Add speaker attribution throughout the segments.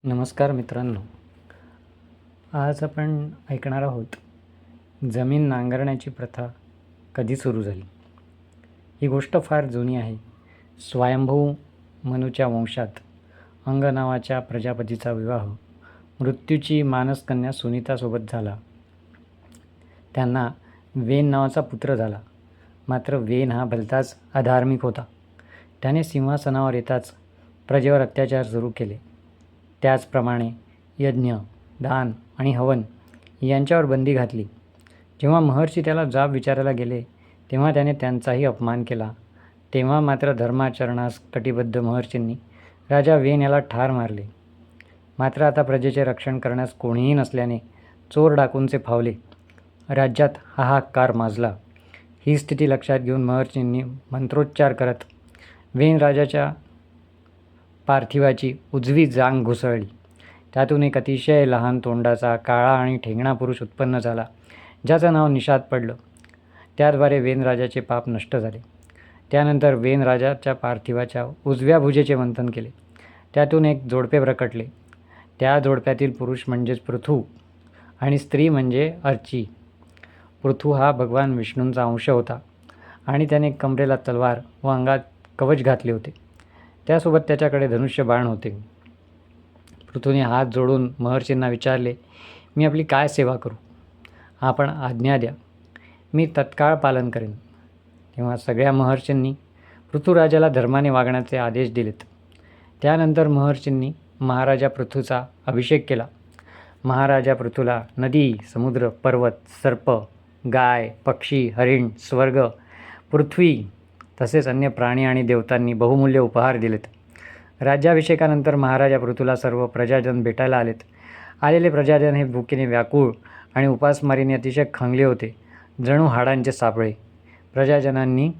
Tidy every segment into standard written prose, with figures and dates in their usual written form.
Speaker 1: नमस्कार मित्रांनो, आज आपण ऐकणार आहोत जमीन नांगरण्याची प्रथा कधी सुरू झाली. ही गोष्ट फार जुनी आहे. स्वयंभू मनूच्या वंशात अंग नावाच्या प्रजापतीचा विवाह मृत्यूची मानसकन्या सुनीतासोबत झाला. त्यांना वेन नावाचा पुत्र झाला. मात्र वेन हा भलताच अधार्मिक होता. त्याने सिंहासनावर येताच प्रजेवर अत्याचार सुरू केले. त्याचप्रमाणे यज्ञ, दान आणि हवन यांच्यावर बंदी घातली. जेव्हा महर्षी त्याला जाब विचारायला गेले तेव्हा त्याने त्यांचाही अपमान केला. तेव्हा मात्र धर्माचरणास कटिबद्ध महर्षींनी राजा वेन याला ठार मारले. मात्र आता प्रजेचे रक्षण करण्यास कोणीही नसल्याने चोर डाकूंचे फावले. राज्यात हाहाकार माजला. ही स्थिती लक्षात घेऊन महर्षींनी मंत्रोच्चार करत वेन राजाच्या पार्थिवाची उजवी जांघ घुसळली. त्यातून एक अतिशय लहान तोंडाचा काळा आणि ठेंगणा पुरुष उत्पन्न झाला, ज्याचं नाव निषाद पडलं. त्याद्वारे वेन राजाचे पाप नष्ट झाले. त्यानंतर वेन राजाच्या पार्थिवाच्या उजव्या भुजेचे मंथन केले. त्यातून एक जोडपे प्रकटले. त्या जोडप्यातील पुरुष म्हणजेच पृथू आणि स्त्री म्हणजे अर्ची. पृथू हा भगवान विष्णूंचा अंश होता आणि त्याने कमरेला तलवार व अंगात कवच घातले होते. त्यासोबत त्याच्याकडे धनुष्य बाण होते. पृथूने हात जोडून महर्षींना विचारले, मी आपली काय सेवा करू? आपण आज्ञा द्या, मी तत्काळ पालन करेन. तेव्हा सगळ्या महर्षींनी पृथुराजाला धर्माने वागण्याचे आदेश दिलेत. त्यानंतर महर्षींनी महाराजा पृथूचा अभिषेक केला. महाराजा पृथूला नदी, समुद्र, पर्वत, सर्प, गाय, पक्षी, हरिण, स्वर्ग, पृथ्वी तसेच अन्य प्राणी आणि देवतांनी बहुमूल्य उपहार दिलेत. राज्याभिषेकानंतर महाराजा पृथूला सर्व प्रजाजन भेटायला आलेत. आलेले प्रजाजन हे भुकेने व्याकुळ आणि उपासमारीने अतिशय खंगले होते, जणू हाडांचे सापळे. प्रजाजनांनी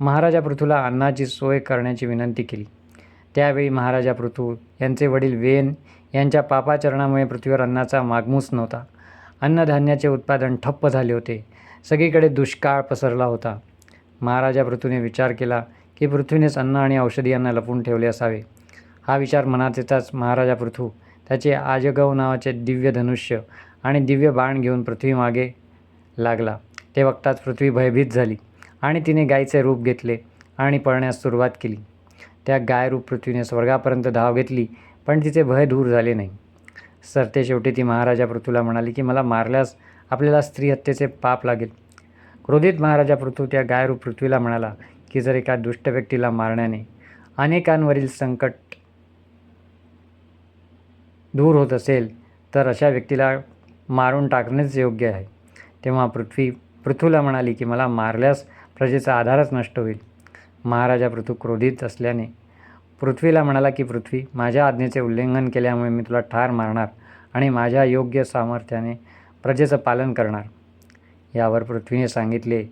Speaker 1: महाराजा पृथूला अन्नाची सोय करण्याची विनंती केली. त्यावेळी महाराजा पृथू यांचे वडील वेन यांच्या पापाचरणामुळे पृथ्वीवर अन्नाचा मागमूस नव्हता. अन्नधान्याचे उत्पादन ठप्प झाले होते. सगळीकडे दुष्काळ पसरला होता. महाराजा पृथूने विचार केला की पृथ्वीनेच अन्न आणि औषधी यांना लपवून ठेवले असावे. हा विचार मनात येताच महाराजा पृथू त्याचे आजगव नावाचे दिव्य धनुष्य आणि दिव्य बाण घेऊन पृथ्वीमागे लागला. ते बघताच पृथ्वी भयभीत झाली आणि तिने गायीचे रूप घेतले आणि पळण्यास सुरुवात केली. त्या गायरूप पृथ्वीने स्वर्गापर्यंत धाव घेतली, पण तिचे भय दूर झाले नाही. सरते शेवटी ती महाराजा पृथूला म्हणाली की मला मारल्यास आपल्याला स्त्री हत्येचे पाप लागेल. क्रोधित महाराजा पृथू त्या गायरूप पृथ्वीला म्हणाला की जर एका दुष्ट व्यक्तीला मारण्याने अनेकांवरील संकट दूर होत असेल तर अशा व्यक्तीला मारून टाकणेच योग्य आहे. तेव्हा पृथ्वी पृथूला म्हणाली की मला मारल्यास प्रजेचा आधारच नष्ट होईल. महाराजा पृथू क्रोधित असल्याने पृथ्वीला म्हणाला की पृथ्वी, माझ्या आज्ञेचे उल्लंघन केल्यामुळे मी तुला ठार मारणार आणि माझ्या योग्य सामर्थ्याने प्रजेचं पालन करणार. यावर पृथ्वीने सांगितले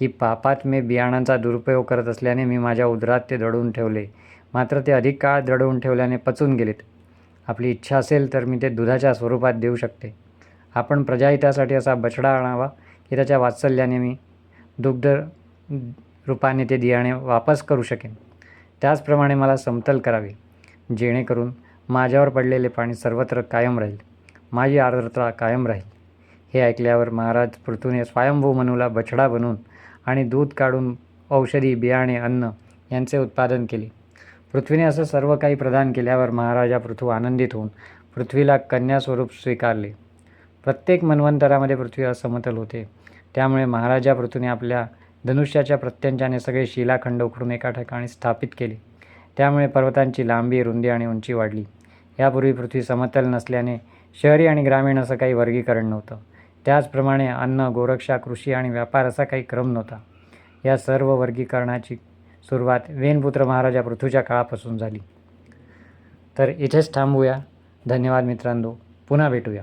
Speaker 1: की पापात मी बियाणांचा दुरुपयोग करत असल्याने मी माझ्या उदरात ते दडवून ठेवले. मात्र ते अधिक काळ दडवून ठेवल्याने पचून गेलेत. आपली इच्छा असेल तर मी ते दुधाच्या स्वरूपात देऊ शकते. आपण प्रजाहितासाठी असा बछडा आणावा की त्याच्या वात्सल्याने मी दुग्ध रूपाने ते बियाणे वापस करू शकेन. त्याचप्रमाणे मला समतल करावे, जेणेकरून माझ्यावर पडलेले पाणी सर्वत्र कायम राहील, माझी आर्द्रता कायम राहील. हे ऐकल्यावर महाराज पृथूने स्वयंभू मनूला बछडा बनवून आणि दूध काढून औषधी, बियाणे, अन्न यांचे उत्पादन केले. पृथ्वीने असं सर्व काही प्रदान केल्यावर महाराजा पृथू आनंदित होऊन पृथ्वीला कन्यास्वरूप स्वीकारले. प्रत्येक मन्वंतरामध्ये पृथ्वी असमतल होते. त्यामुळे महाराजा पृथूने आपल्या धनुष्याच्या प्रत्यंच्याने सगळे शिलाखंड उखडून एका ठिकाणी स्थापित केले. त्यामुळे पर्वतांची लांबी, रुंदी आणि उंची वाढली. यापूर्वी पृथ्वी समतल नसल्याने शहरी आणि ग्रामीण असं काही वर्गीकरण नव्हतं. त्याचप्रमाणे अन्न, गोरक्षा, कृषी आणि व्यापार असा काही क्रम नव्हता. या सर्व वर्गीकरणाची सुरुवात वेनपुत्र महाराजा पृथूच्या काळापासून झाली. तर इथेच थांबूया. धन्यवाद मित्रांनो. पुन्हा भेटूया.